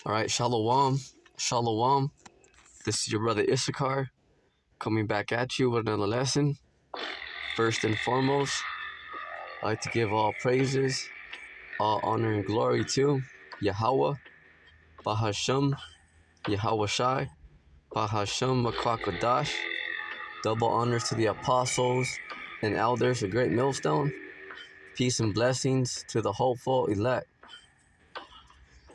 All right, Shalom, Shalom. This is your brother Issachar coming back at you with another lesson. First and foremost, I'd like to give all praises, all honor and glory to Yahweh, Bahasham, Yahweh Shai, Bahasham Makwakadash. Double honors to the apostles and elders, a great millstone. Peace and blessings to the hopeful elect.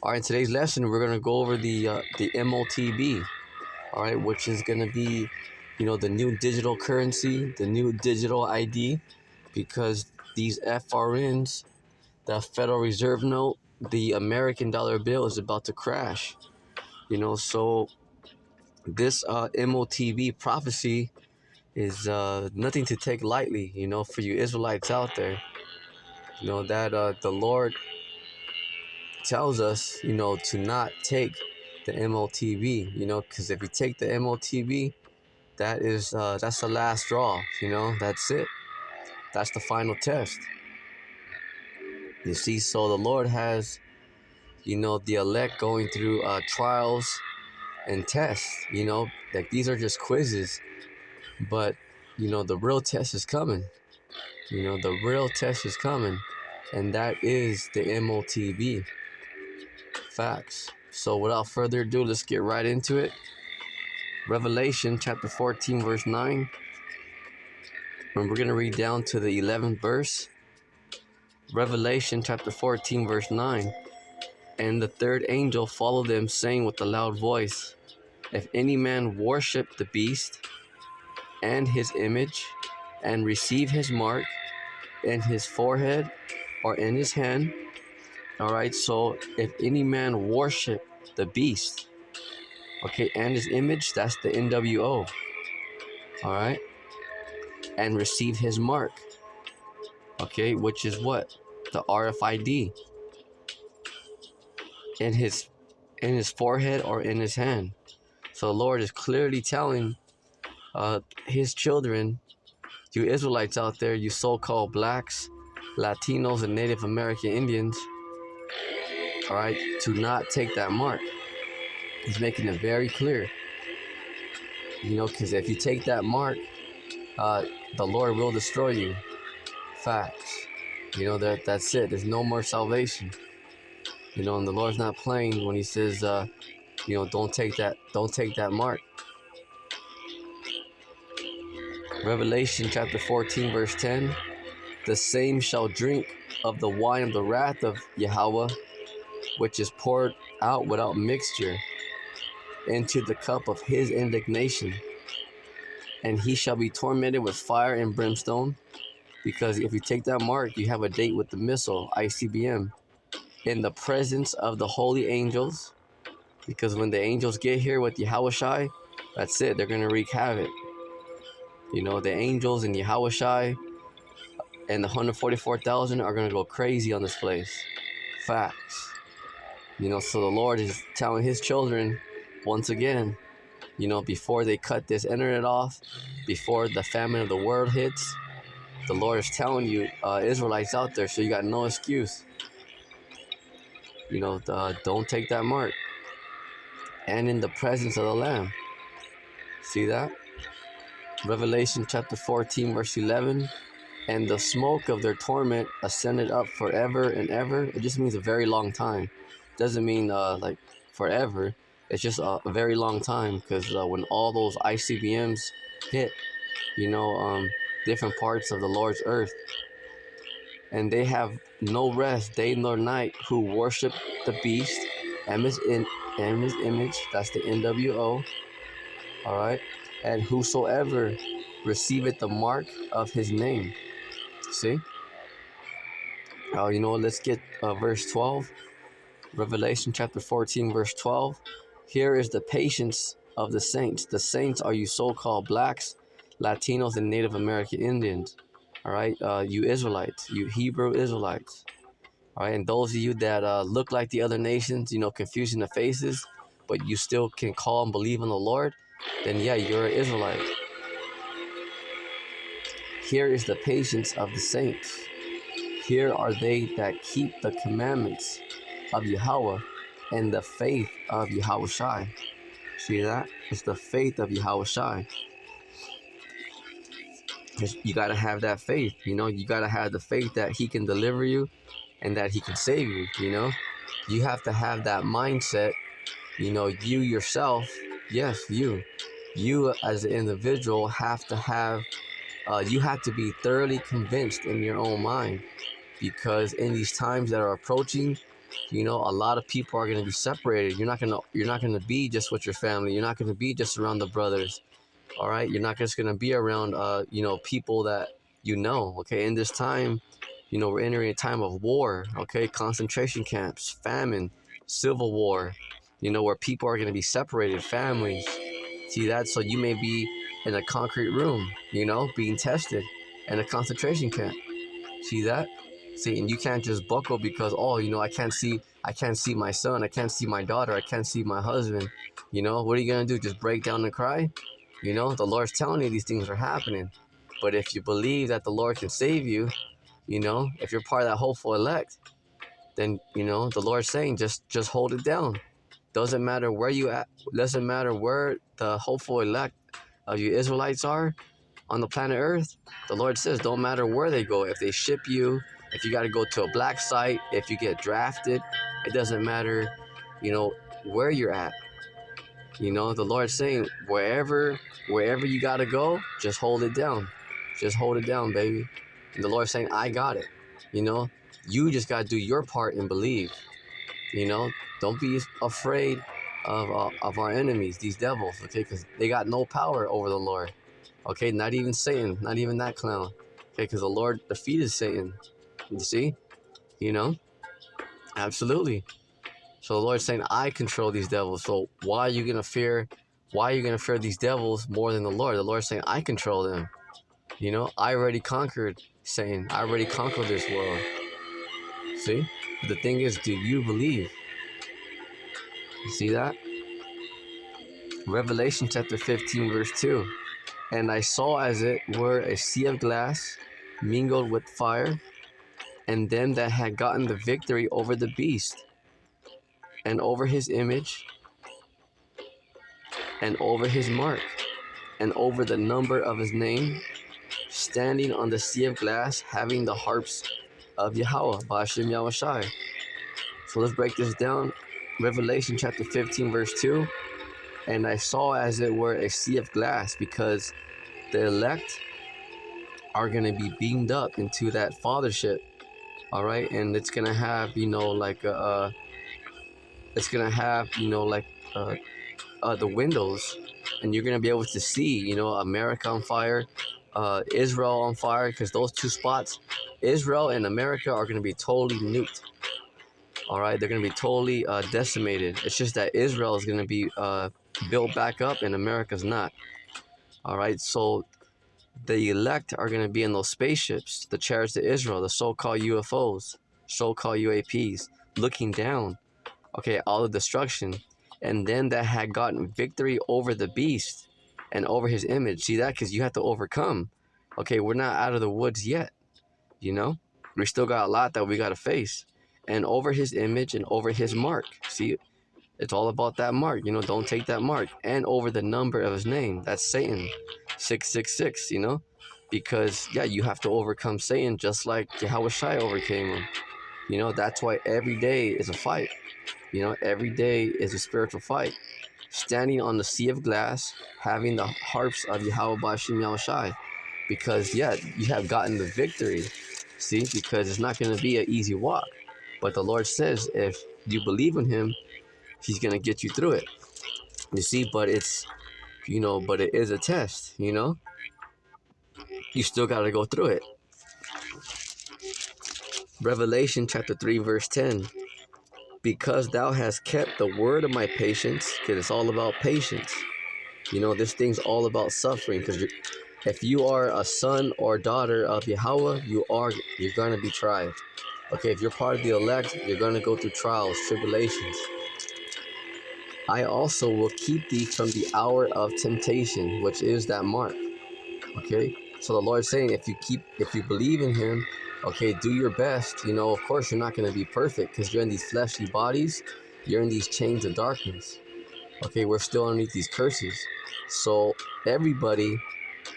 All right, in today's lesson, we're going to go over the M.O.T.B. All right, which is going to be, the new digital currency, the new digital ID, because these FRNs, the Federal Reserve Note, the American dollar bill is about to crash. So this M.O.T.B. prophecy is nothing to take lightly, for you Israelites out there. That the Lord tells us, to not take the M.O.T.B., because if you take the M.O.T.B., that's the last straw, that's it. That's the final test. You see, so the Lord has, the elect going through trials and tests, like these are just quizzes, but, the real test is coming. The real test is coming, and that is the M.O.T.B. Facts. So without further ado, let's get right into it. Revelation chapter 14, verse 9. And we're going to read down to the 11th verse. Revelation chapter 14, verse 9. And the third angel followed them, saying with a loud voice, If any man worship the beast and his image, and receive his mark in his forehead or in his hand. All right, so if any man worship the beast, okay, and his image, that's the NWO. All right, and receive his mark, okay, which is what? The RFID in his forehead or in his hand. So the Lord is clearly telling his children, you Israelites out there, you so-called blacks, Latinos, and Native American Indians, all right, to not take that mark. He's making it very clear, because if you take that mark, the Lord will destroy you. Facts. That's it. There's no more salvation. And the Lord's not playing when he says, don't take that mark. Revelation chapter 14, verse 10. The same shall drink of the wine of the wrath of Yahweh, which is poured out without mixture into the cup of his indignation. And he shall be tormented with fire and brimstone, because if you take that mark, you have a date with the missile, ICBM, in the presence of the holy angels, because when the angels get here with Yahushai, that's it, they're going to wreak havoc. The angels and Yahushai and the 144,000 are going to go crazy on this place. Facts. So the Lord is telling his children, once again, before they cut this internet off, before the famine of the world hits, the Lord is telling you, Israelites out there, so you got no excuse. Don't take that mark. And in the presence of the Lamb. See that? Revelation chapter 14, verse 11. And the smoke of their torment ascended up forever and ever. It just means a very long time. Doesn't mean like forever. It's just a very long time, because when all those ICBMs hit, different parts of the Lord's earth, and they have no rest day nor night who worship the beast and his image, that's the NWO, all right, and whosoever receiveth the mark of his name. See? Let's get verse 12. Revelation chapter 14, verse 12. Here is the patience of the saints. The saints are you so-called blacks, Latinos, and Native American Indians. All right, you Israelites, you Hebrew Israelites. All right, and those of you that look like the other nations, confusing the faces, but you still can call and believe in the Lord, then yeah, you're an Israelite. Here is the patience of the saints. Here are they that keep the commandments of Yahweh and the faith of Yahushai. See that? It's the faith of Yahushai. You gotta have that faith, you gotta have the faith that he can deliver you and that he can save you. You have to have that mindset, you yourself, yes, you as an individual have to have, you have to be thoroughly convinced in your own mind, because in these times that are approaching, a lot of people are going to be separated. You're not going to be just with your family. You're not going to be just around the brothers. All right, you're not just going to be around people that okay. In this time, we're entering a time of war, okay, concentration camps, famine, civil war, where people are going to be separated, families. See that? So you may be in a concrete room, being tested in a concentration camp. See that? See, and you can't just buckle because, I can't see my son, I can't see my daughter, I can't see my husband. What are you gonna do? Just break down and cry? The Lord's telling you these things are happening. But if you believe that the Lord can save you, if you're part of that hopeful elect, then the Lord's saying just hold it down. Doesn't matter where you at. Doesn't matter where the hopeful elect of you Israelites are on the planet Earth. The Lord says, don't matter where they go. If they ship you, if you got to go to a black site, if you get drafted, it doesn't matter, where you're at. The Lord's saying, wherever you got to go, just hold it down. Just hold it down, baby. And the Lord's saying, I got it. You just got to do your part and believe. Don't be afraid of our enemies, these devils, okay? Because they got no power over the Lord. Okay, not even Satan, not even that clown. Okay, because the Lord defeated Satan. You see? Absolutely. So the Lord's saying, I control these devils. So why are you gonna fear? Why are you gonna fear these devils more than the Lord? The Lord's saying, I control them. I already conquered Satan. I already conquered this world. See? But the thing is, do you believe? You see that? Revelation chapter 15, verse 2. And I saw as it were a sea of glass mingled with fire, and them that had gotten the victory over the beast, and over his image, and over his mark, and over the number of his name, standing on the sea of glass, having the harps of Yahweh, Ba'ashem Yahushai. So let's break this down. Revelation chapter 15, verse 2. And I saw as it were a sea of glass, because the elect are going to be beamed up into that fathership. All right, and it's gonna have it's gonna have the windows, and you're gonna be able to see America on fire, Israel on fire, because those two spots, Israel and America, are gonna be totally nuked. All right, they're gonna be totally decimated. It's just that Israel is gonna be built back up and America's not. All right, so the elect are gonna be in those spaceships, the chariots of Israel, the so-called UFOs, so-called UAPs, looking down, okay, all the destruction. And then that had gotten victory over the beast and over his image. See that? Because you have to overcome. Okay, we're not out of the woods yet. We still got a lot that we got to face. And over his image and over his mark. See, it's all about that mark. Don't take that mark. And over the number of his name. That's Satan. 666, because, yeah, you have to overcome Satan just like Yahushua overcame him. That's why every day is a fight. Every day is a spiritual fight. Standing on the sea of glass, having the harps of Yahweh Bashim Yahushai. Because, yeah, you have gotten the victory. See, because it's not going to be an easy walk. But the Lord says if you believe in him, he's going to get you through it. You see, but but it is a test, You still got to go through it. Revelation chapter 3, verse 10. Because thou hast kept the word of my patience, because it's all about patience. This thing's all about suffering, because if you are a son or daughter of Yahweh, you're going to be tried. Okay, if you're part of the elect, you're going to go through trials, tribulations. I also will keep thee from the hour of temptation, which is that mark. Okay, so the Lord's saying, if you believe in him, okay, do your best. Of course, you're not going to be perfect because you're in these fleshly bodies. you're in these chains of darkness. Okay, we're still underneath these curses. So everybody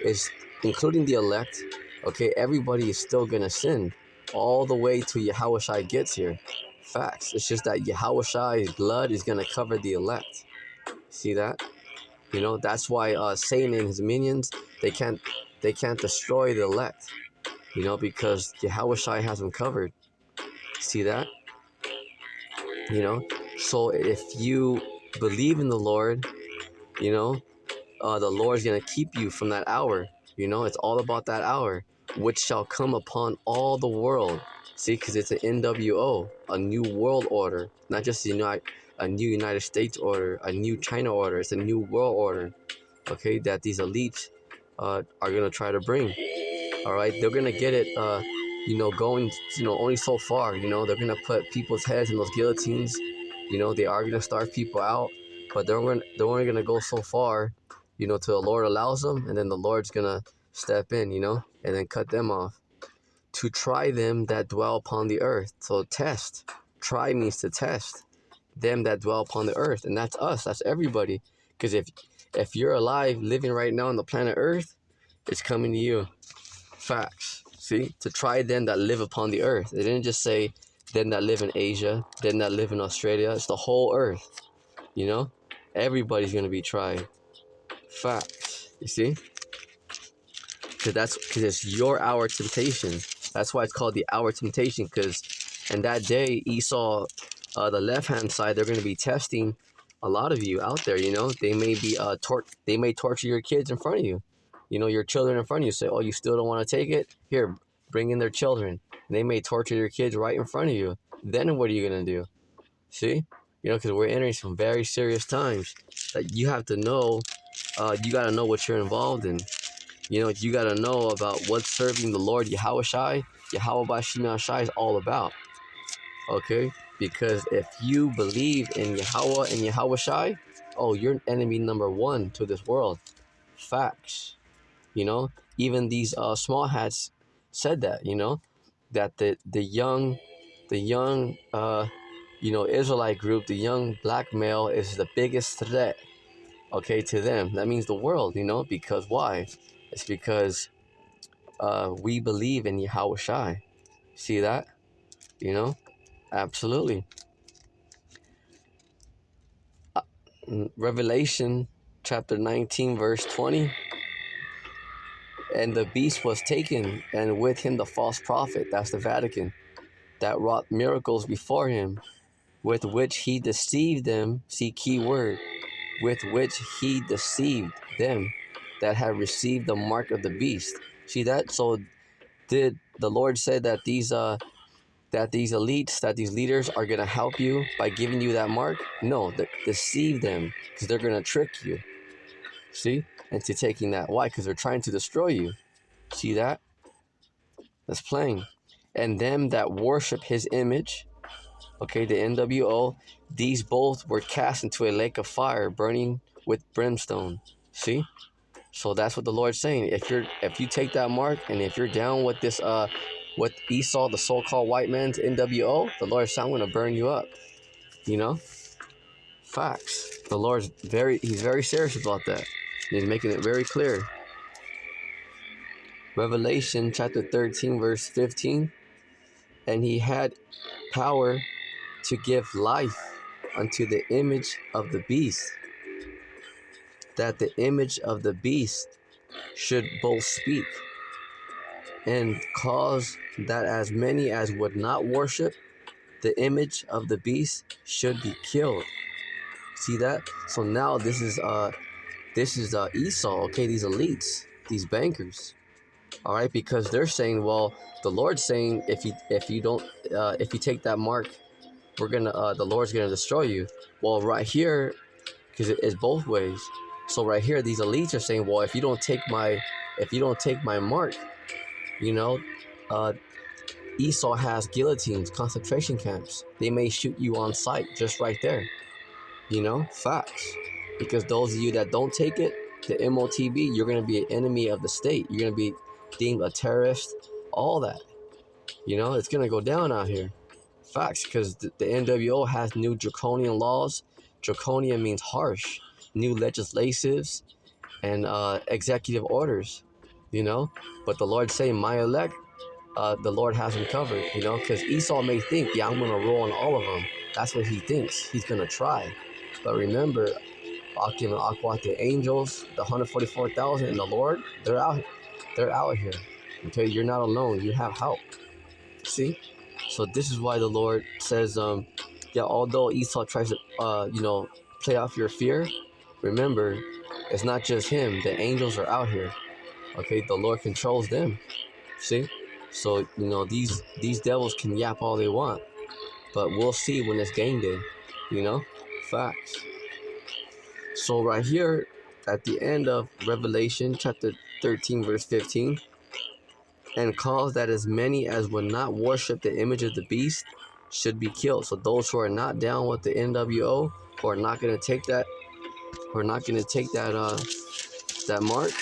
is, including the elect, okay, everybody is still gonna sin all the way till Yahushua gets here. Facts. It's just that Yahushua's blood is gonna cover the elect. See that? You know, that's why Satan and his minions, they can't destroy the elect. You know, because Yahushua has them covered. See that? You know, so if you believe in the Lord, you know, the Lord's gonna keep you from that hour. You know, it's all about that hour, which shall come upon all the world. See, because it's an NWO, a new world order, not just a new United States order, a new China order. It's a new world order. Okay, that these elites are gonna try to bring. All right, they're gonna get it. You know, going, you know, only so far. You know, they're gonna put people's heads in those guillotines. You know, they are gonna starve people out, but they're only gonna go so far. You know, till the Lord allows them, and then the Lord's gonna step in. You know, and then cut them off to try them that dwell upon the earth. So test. Try means to test them that dwell upon the earth, and that's us. That's everybody. Because if you're alive, living right now on the planet Earth, it's coming to you. Facts. See? To try them that live upon the earth. They didn't just say them that live in Asia, them that live in Australia. It's the whole earth. You know? Everybody's going to be tried. Facts. You see? Because it's your hour temptation. That's why it's called the hour temptation. Because in that day, Esau, the left-hand side, they're going to be testing a lot of you out there. You know? They may be they may torture your kids in front of you. You know, your children in front of you. Say, oh, you still don't want to take it? Here, bring in their children. And they may torture your kids right in front of you. Then what are you going to do? See? You know, because we're entering some very serious times that you have to know. You got to know what you're involved in. You know, you got to know about what serving the Lord Yahushai, Yahweh Shema Shai is all about. Okay? Because if you believe in Yahweh and Yahushai, oh, you're enemy number one to this world. Facts. You know, even these small hats said that, you know, that the young you know, Israelite group, the young black male is the biggest threat, okay, to them. That means the world, you know, because why? It's because we believe in Yahweh Shai. See that? You know, absolutely. Revelation chapter 19 verse 20. And the beast was taken, and with him the false prophet, that's the Vatican, that wrought miracles before him, with which he deceived them, see key word, with which he deceived them that had received the mark of the beast. See that? So did the Lord said that these elites, that these leaders are gonna help you by giving you that mark? No, deceive them, because they're gonna trick you. See? Into taking that. Why? Because they're trying to destroy you. See that? That's plain. And them that worship his image, okay, the NWO, these both were cast into a lake of fire, burning with brimstone. See? So that's what the Lord's saying. If you take that mark, and if you're down with this with Esau, the so-called white man's NWO, the Lord's saying, I'm gonna burn you up. You know? Facts. The Lord's he's very serious about that. He's making it very clear. Revelation chapter 13, verse 15. And he had power to give life unto the image of the beast, that the image of the beast should both speak, and cause that as many as would not worship the image of the beast should be killed. See that? So now this is Esau, okay, these elites, these bankers. All right, because they're saying, well, the Lord's saying if you take that mark, we're gonna the Lord's gonna destroy you. Well, right here, because it's both ways. So right here, these elites are saying, well, if you don't take my mark, you know, Esau has guillotines, concentration camps. They may shoot you on sight just right there. You know, facts. Because those of you that don't take it, the M.O.T.B, you're gonna be an enemy of the state. You're gonna be deemed a terrorist. All that. You know, it's gonna go down out here. Facts, because the NWO has new draconian laws. Draconian means harsh. New legislatives and executive orders, you know. But the Lord saying, my elect, the Lord has him covered, you know, because Esau may think, yeah, I'm going to roll on all of them. That's what he thinks. He's going to try. But remember, Akim and Akwat, the angels, the 144,000, and the Lord, they're out. They're out here. Okay, you're not alone. You have help. See? So this is why the Lord says, yeah, although Esau tries to, play off your fear, remember, it's not just him. The angels are out here. Okay, the Lord controls them. See? So, these devils can yap all they want, but we'll see when it's game day. You know? Facts. So right here, at the end of Revelation chapter 13, verse 15, and cause that as many as would not worship the image of the beast should be killed. So those who are not down with the NWO, who are not going to take that, that mark.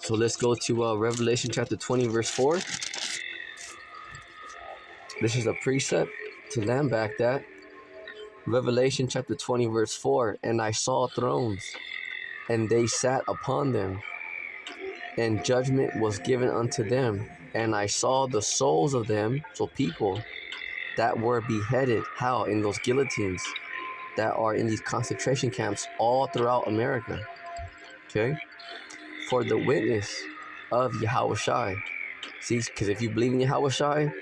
So let's go to Revelation chapter 20, verse 4. This is a precept to land back that. Revelation chapter 20, verse 4. And I saw thrones, and they sat upon them, and judgment was given unto them. And I saw the souls of them, so people, that were beheaded. How? In those guillotines that are in these concentration camps all throughout America. Okay? For the witness of Yahushai. See, because if you believe in Yahushai,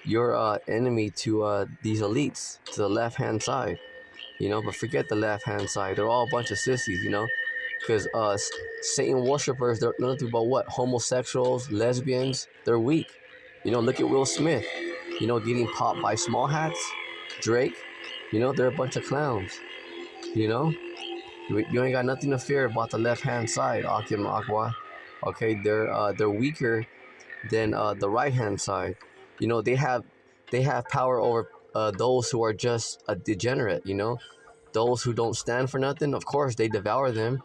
you're enemy to these elites to the left-hand side. But forget the left-hand side. They're all a bunch of sissies, because Satan worshippers, they're nothing but what? Homosexuals, lesbians, they're weak. Look at Will Smith, getting popped by small hats. Drake, they're a bunch of clowns. You ain't got nothing to fear about the left-hand side, Akim Aqua. Okay, they're weaker than the right-hand side. They have power over those who are just a degenerate. Those who don't stand for nothing. Of course, they devour them.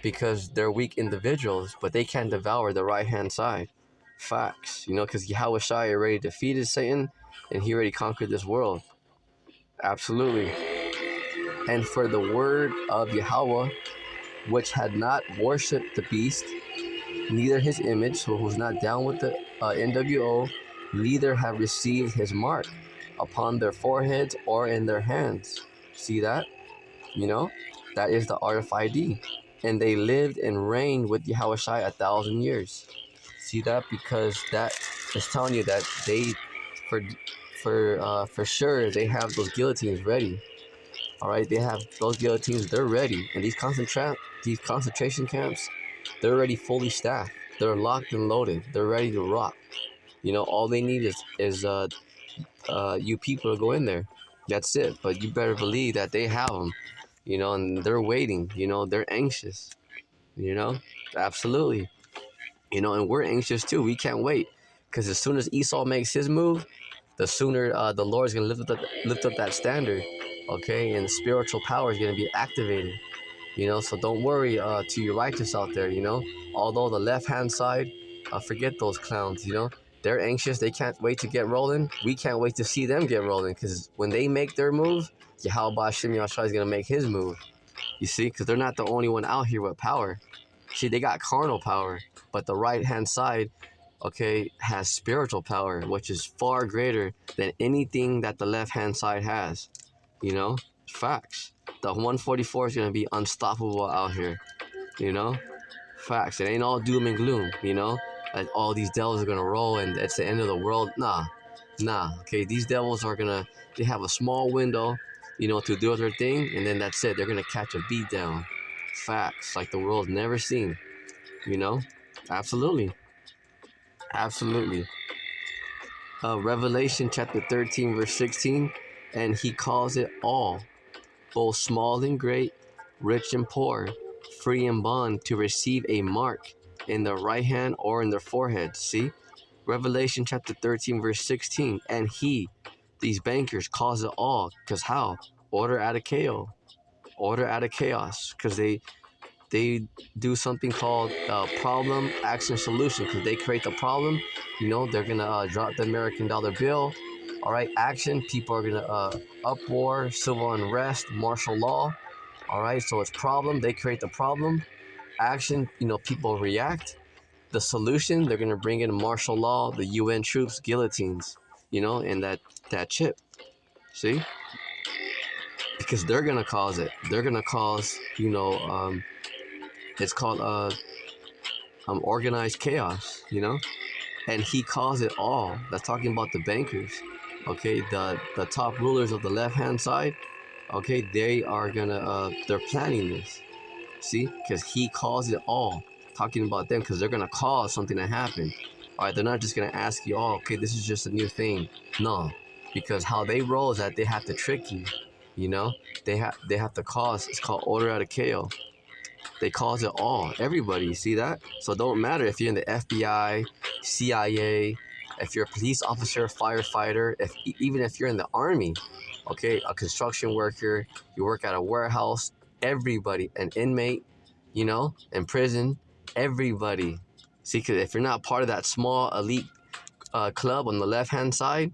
Because they're weak individuals, but they can't devour the right-hand side. Facts. Because Yahushua already defeated Satan, and he already conquered this world. Absolutely. And for the word of Yahweh, which had not worshipped the beast, neither his image, so who's not down with the NWO, neither have received his mark upon their foreheads or in their hands. See that? That is the RFID. And they lived and reigned with Yahushua 1,000 years. See that? Because that is telling you that they, for sure, they have those guillotines ready. All right, they have those guillotines. They're ready, and these concentration camps, they're already fully staffed. They're locked and loaded. They're ready to rock. All they need is you people to go in there. That's it. But you better believe that they have them. And they're waiting. They're anxious. Absolutely. And we're anxious too. We can't wait, because as soon as Esau makes his move, the sooner the Lord's gonna lift up that standard, okay, and spiritual power is gonna be activated. So don't worry to your righteous out there. Although the left hand side, forget those clowns. They're anxious. They can't wait to get rolling. We can't wait to see them get rolling, because when they make their move, Yahweh Hashem Yahshua is gonna make his move. You see, because they're not the only one out here with power. See, they got carnal power, but the right hand side, okay, has spiritual power, which is far greater than anything that the left hand side has. Facts. The 144 is gonna be unstoppable out here. Facts. It ain't all doom and gloom. Like all these devils are gonna roll and it's the end of the world. Nah. Okay, these devils they have a small window, to do their thing, and then that's it. They're gonna catch a beat down. Facts, like the world's never seen. Absolutely. Absolutely. Revelation chapter 13, verse 16, and he calls it all, both small and great, rich and poor, free and bond, to receive a mark in their right hand or in their forehead. See? Revelation chapter 13, verse 16, and he, these bankers, calls it all, because how? Order out of chaos. Order out of chaos, because they do something called problem, action, solution. Because they create the problem, they're gonna drop the American dollar bill. All right, action. People are gonna uproar, civil unrest, martial law. All right, so it's problem. They create the problem. Action. People react. The solution. They're gonna bring in martial law, the UN troops, guillotines. And that chip. See, because they're gonna cause it. They're gonna cause. It's called organized chaos. And he caused it all. That's talking about the bankers. Okay, the top rulers of the left hand side. Okay, they are gonna they're planning this. See, because he caused it all. Talking about them because they're gonna cause something to happen. All right, they're not just gonna ask you, oh, okay, this is just a new thing. No, because how they roll is that they have to trick you. You know, they have to cause. It's called order out of chaos. They cause it all. Everybody, you see that? So it don't matter if you're in the FBI, CIA, if you're a police officer, firefighter, even if you're in the army, okay, a construction worker, you work at a warehouse, everybody, an inmate, in prison, everybody. See, because if you're not part of that small elite club on the left-hand side,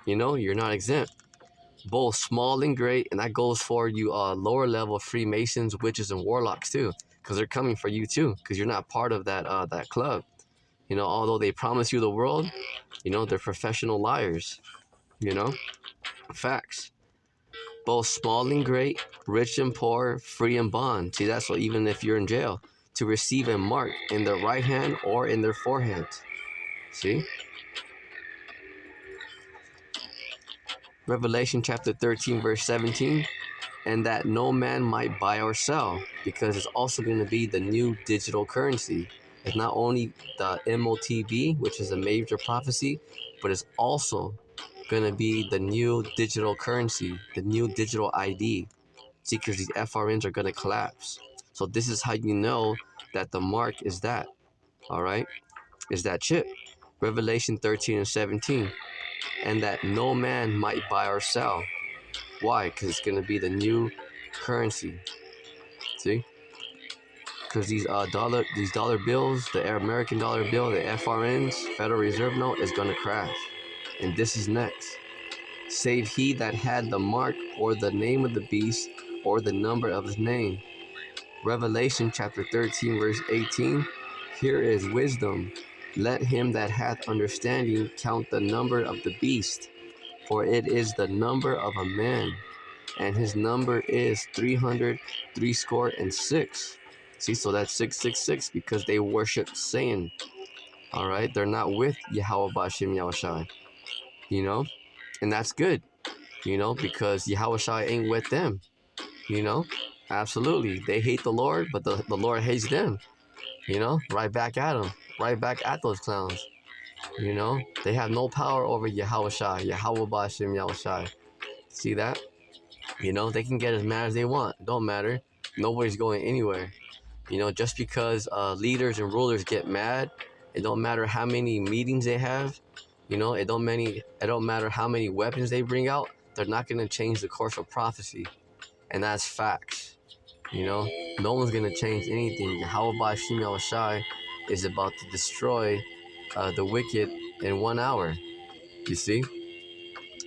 you're not exempt. Both small and great, and that goes for you lower level Freemasons, witches, and warlocks too, because they're coming for you too, because you're not part of that club. Although they promise you the world, they're professional liars. You know, facts. Both small and great, rich and poor, free and bond. See, that's what even if you're in jail, to receive a mark in their right hand or in their forehead. See. Revelation chapter 13, verse 17. And that no man might buy or sell, because it's also going to be the new digital currency. It's not only the M.O.T.B, which is a major prophecy, but it's also going to be the new digital currency, the new digital ID. See, because these FRNs are going to collapse. So this is how you know that the mark is that, all right, is that chip. Revelation 13 and 17. And that no man might buy or sell. Why? Because it's going to be the new currency. See? Because these dollar bills, the American dollar bill, the FRNs, Federal Reserve note, is going to crash. And this is next. Save he that had the mark or the name of the beast or the number of his name. Revelation chapter 13, verse 18. Here is wisdom. Let him that hath understanding count the number of the beast, for it is the number of a man, and his number is 306. See, so that's 666 because they worship Satan. All right, they're not with Yahweh Bashim Yahushai, and that's good, because Yahushai ain't with them, absolutely. They hate the Lord, but the Lord hates them, right back at them, right back at those clowns. They have no power over Yahushai, Yahweh Bashim Yahushai. See that? They can get as mad as they want. It don't matter. Nobody's going anywhere. Just because leaders and rulers get mad, it don't matter how many meetings they have. It don't matter how many weapons they bring out. They're not going to change the course of prophecy, and that's facts. No one's going to change anything. Yahweh Shimei Shai is about to destroy the wicked in 1 hour. You see?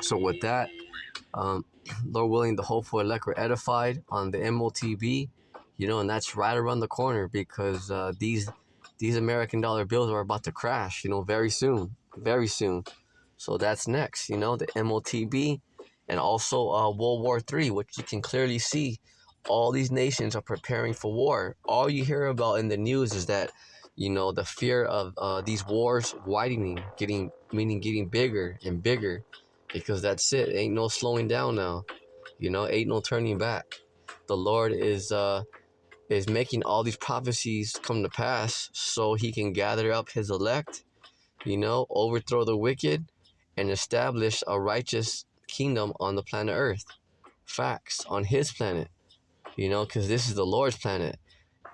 So with that, um, Lord willing, the hopeful elect were edified on the M.O.T.B, and that's right around the corner because these American dollar bills are about to crash, very soon, very soon. So that's next, the M.O.T.B, and also World War III, which you can clearly see. All these nations are preparing for war. All you hear about in the news is that, the fear of these wars widening, getting bigger and bigger, because that's it. Ain't no slowing down now. Ain't no turning back. The Lord is making all these prophecies come to pass so he can gather up his elect, overthrow the wicked, and establish a righteous kingdom on the planet Earth. Facts. On his planet. Because this is the Lord's planet.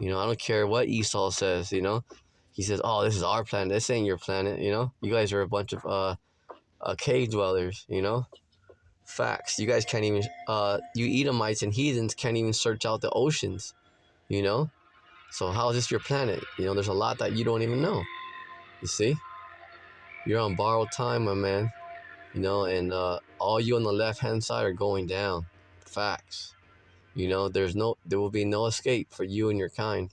I don't care what Esau says, He says, oh, this is our planet. This ain't your planet, You guys are a bunch of cave dwellers, Facts. You guys can't even, you Edomites and heathens can't even search out the oceans. you know? So how is this your planet? You know, there's a lot that you don't even know. You see? You're on borrowed time, my man. You know, and all you on the left-hand side are going down. Facts. You know, there will be no escape for you and your kind.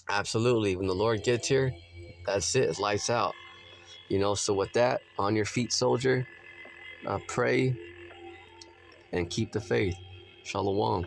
Absolutely. When the Lord gets here, that's it. It's lights out. You know, so with that, on your feet, soldier, pray and keep the faith. Shalom.